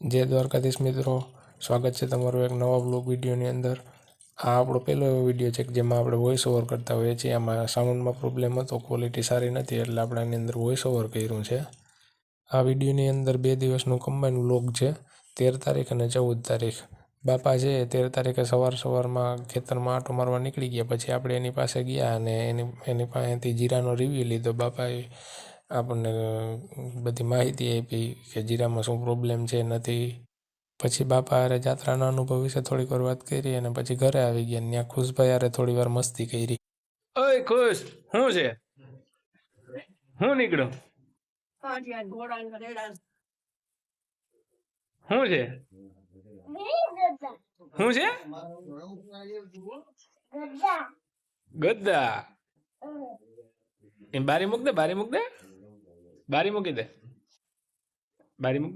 જય દ્વારકાધીશ મિત્રો, સ્વાગત છે તમારું એક નવા બ્લોગ વિડીયોની અંદર। આ આપણો પહેલો એવો વિડીયો છે કે જેમાં આપણે વોઇસ ઓવર કરતા હોઈએ છીએ। આમાં સાઉન્ડમાં પ્રોબ્લેમ હતો, ક્વોલિટી સારી નથી, એટલે આપણે આની અંદર વોઇસ ઓવર કર્યું છે। આ વિડીયોની અંદર 2 દિવસનું કમ્બાઈન વ્લોગ છે, 13 તારીખ અને 14 તારીખ। બાપા છે 13 તારીખે સવારમાં ખેતરમાં આંટો મારવા નીકળી ગયા, પછી આપણે એની પાસે ગયા અને એની પાસેથી જીરાનો રિવ્યૂ લીધો। બાપાએ આપણને બધી માહિતી આપી કે જીરામાં શું પ્રોબ્લેમ છે નથી। પછી બાપા હારે જાત્રાના અનુભવ વિશે થોડીક વાર વાત કરી અને પછી ઘરે આવી ગયા। ત્યાં ખુશભાઈ હારે થોડી વાર મસ્તી કરી। ઓય ખુશ, શું છે? હું નીકળ્યો? શું છે? શું છે? ગદ્દા। એમ બારી મૂક દે, બારી મૂક દે, બારી મૂકી દે, બારી મૂક।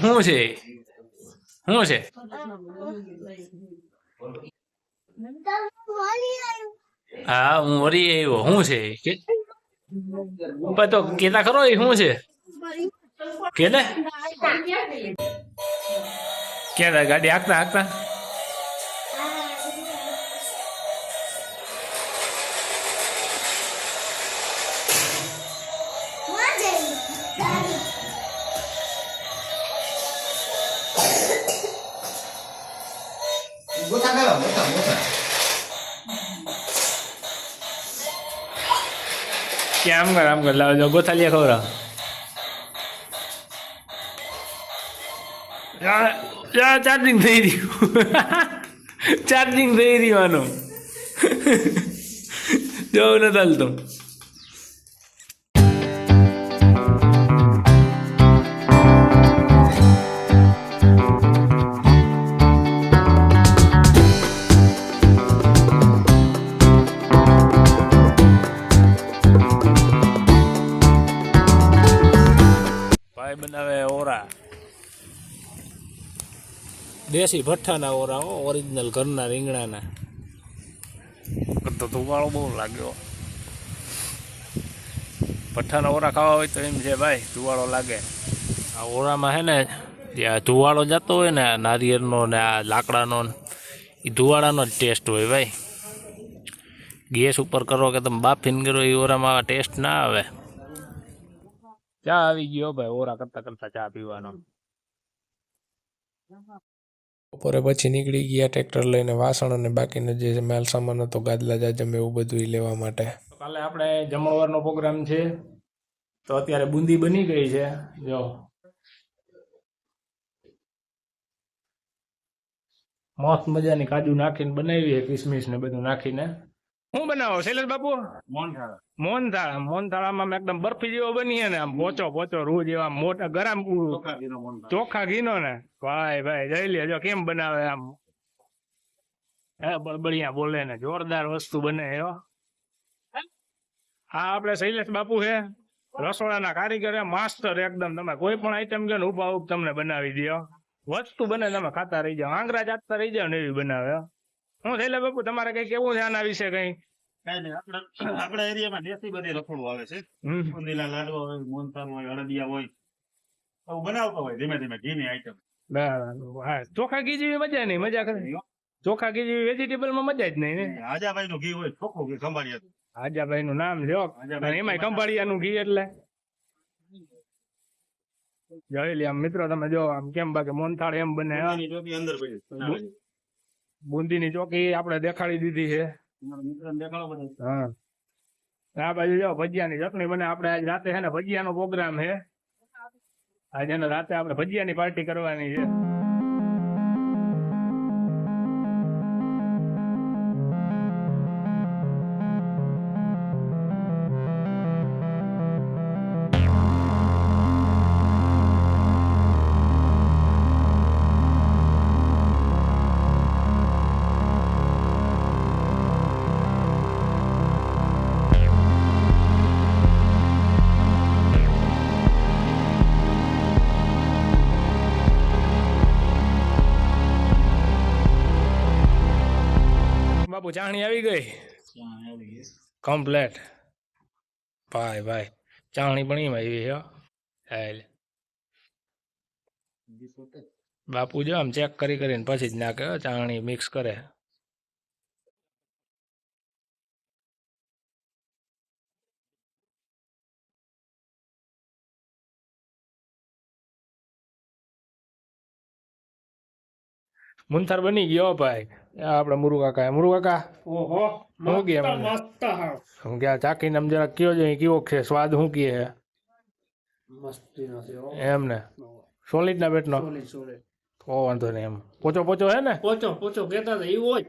શું છે? શું છે? હા, હું વળી આવ્યો। શું છે તો કેતા ખરો, એ શું છે? કેને ક્યાં ગાડી હાંકતા હાંકતા ક્યાં આમ કર લાવજો ગોથાલિયા ખવરા। ચાર્જિંગ થઈ રહ્યું, ચાર્જિંગ થઈ રહ્યું આનું, જવું નથી હાલતું। ભાઈ બનાવે ઓરા, દેશી ભઠ્ઠાના ઓરા, ઓરિજિનલ ઘરના રીંગણાના। તો ધુવાળો બહુ લાગ્યો। ભઠ્ઠાના ઓરા ખાવા હોય તો એમ છે ભાઈ, ધુવાળો લાગે। આ ઓરામાં છે ને જે ધુવાળો જતો હોય ને, નારિયેળનો ને આ લાકડાનો, એ ધુવાળાનો જ ટેસ્ટ હોય ભાઈ। ગેસ ઉપર કરો કે તમે બાફીને કરો, એ ઓરામાં ટેસ્ટ ના આવે। ચા આવી ગયો ભાઈ, ઓરા કરતા કરતા ચા પીવાનો। બપોરે પછી નીકળી ગયા ટ્રેક્ટર લઈને વાસણ અને બાકીનો જે માલ સામાન હતો, ગાદલા જાજમ એવું બધું લેવા માટે। કાલે આપણે જમણવારનો પ્રોગ્રામ છે, તો અત્યારે બુંદી બની ગઈ છે। જો મસ્ત મજાની કાજુ નાખીને બનાવી, કિસમિસ ને બધું નાખીને। શું બનાવો શૈલેષ બાપુ? મોહનથાળ। મોહનથાળામાં એકદમ બરફી જેવો બની છે ને, આમ પોચો પોચો રૂ જેવા મોટા ગરમ ચોખ્ખા ઘીનો ને ભાઈ ભાઈ જઈ લે જો કેમ બનાવે, આમ હે બળબડિયા બોલે ને, જોરદાર વસ્તુ બને હો। હા, આપણે શૈલેષ બાપુ છે, રસોડાના કારીગર, માસ્ટર એકદમ। તમે કોઈ પણ આઈટમ કે ઉભા ઉભ તમને બનાવી દો, વસ્તુ બને, તમે ખાતા રહી જાઓ, આંગળા ચાટતા રહી જાઓ ને એવી બનાવે। હું શૈલેષ બાપુ તમારે કઈ કેવું છે આના વિશે? કઈ આપણા એરિયામાં દેશી બધી રખોડું આવે છે, બુંદીના લાડવા હોય, મોહનથાળ હોય, અડદિયા હોય, આવું બનાવતો હોય ધીમે ધીમે ઘીની આઈટમ। હા, ચોખા ઘી જેવી મજા નહીં, મજા કરે ચોખા ઘી જેવી વેજીટેબલમાં મજા જ નહીં ને। આજાભાઈ નું ઘી હોય, ચોખ્ખું ઘી ખંભાળિયા। આજાભાઈ નું નામ લ્યો, એમાંય ખંભાળિયાનું ઘી એટલે જોઈ લે આમ મિત્રો તમે જો આમ કેમ બાકી મોહનથાળ એમ બને હા? એની ટોપી અંદર પડી બનાવે છે. બુંદીની ચોકી આપણે દેખાડી દીધી છે. તમારા મિત્રને દેખાડો બધા. હા આ બાજુ જો ભજીયાની ચટણી બને. આપણે આજ રાતે છે ને ભજીયાનો પ્રોગ્રામ છે. આજે ને રાતે આપણે ભજીયાની પાર્ટી કરવાની છે. બાપુ ચાણી આવી ગઈ ત્યાં આવી ગઈ. કમ્પ્લેટ. ભાઈ ભાઈ ચાણી પણ એમ આવી છે હો. હાલ બાપુ જો આમ ચેક કરી કરીને પછી જ નાખે હો, ચાણી મિક્સ કરે. મુનથાર બની ગયો ભાઈ. આ આપણે મુરુ કાકા ઓહો શું કે મને? મસ્ત હાવ. હું કે આ ચાકીને આમ જરા કયો છે કેવો છે સ્વાદ શું કહે છે મસ્તીનો છે હો. એમ ને સોલિડ ના બેટનો સોલિડ સોલિડ. તો વાંધો નહીં. એમ પોચો પોચો છે ને પોચો પોચો કહેતા હતા એવો જ.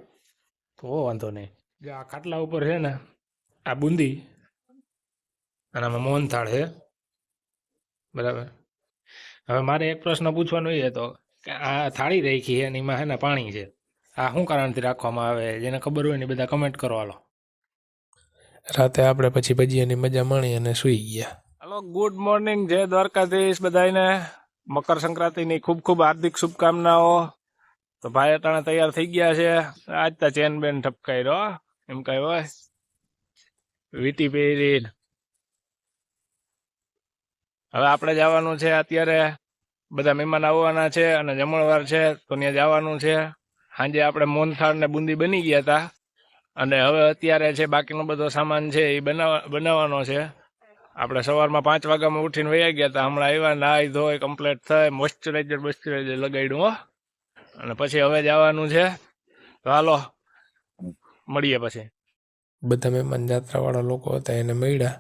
તો વાંધો નહીં. જે આ ખાટલા ઉપર છે ને આ બુંદી અને આમાં મોહનથાળ છે બરાબર. હવે મારે એક પ્રશ્ન પૂછવાનો એ હતો કે આ થાળી રાખી છે અને એમાં છે ને પાણી છે, આ શું કારણથી રાખવામાં આવે? જેને ખબર હોય ને એ બધા કમેન્ટ કરો હાલો. રાતે આપણે પછી ભજીયાની મજા માણી અને સૂઈ ગયા. હલો, ગુડ મોર્નિંગ, જય દ્વારકાધીશ બધાને. મકર સંક્રાંતિની ખૂબ ખૂબ હાર્દિક શુભકામનાઓ. તો ભાઈ અટાણે તૈયાર થઈ ગયા છે. આજ તો ચેન બેન ઠપકાઈ રહ્યો એમ કઈ હોય. વીટી પહેરી હવે આપણે જવાનું છે. અત્યારે બધા મહેમાન આવવાના છે અને જમણવાર છે તો ત્યાં જવાનું છે. સાંજે આપણે મોહનથાળ ને બુંદી બની ગયા હતા અને હવે અત્યારે છે બાકીનો બધો સામાન છે એ બનાવવાનો છે. આપણે સવારમાં 5 વાગ્યામાં ઉઠીને વયા ગયા હતા. હમણાં આવ્યા, નાહી ધોઈ કમ્પ્લીટ થઈ, મોઇશ્ચરાઇઝર લગાડ્યું હો. અને પછી હવે જવાનું છે. તો હાલો મળીએ પછી. બધા મહેમાન જાત્રાવાળા લોકો હતા એને મળ્યા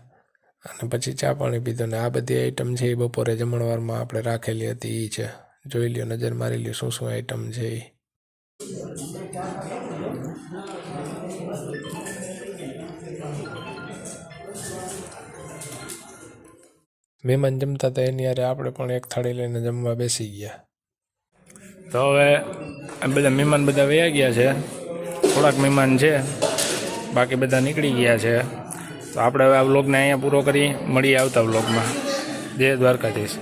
અને પછી ચા પાણી પીધું. ને આ બધી આઈટમ છે એ બપોરે જમણવારમાં આપણે રાખેલી હતી એ છે. જોઈ લ્યો, નજર મારી લ્યો શું શું આઈટમ છે એ. મહેમાન જમતા હતા એની યારે આપણે પણ એક થાળી લઈને જમવા બેસી ગયા. તો હવે બધા મહેમાન બધા વયા ગયા છે. થોડાક મહેમાન છે, બાકી બધા નીકળી ગયા છે. તો આપણે હવે આ વ્લોગને અહીંયા પૂરો કરી મળીએ આવતા વ્લોગમાં. જય દ્વારકાધીશ.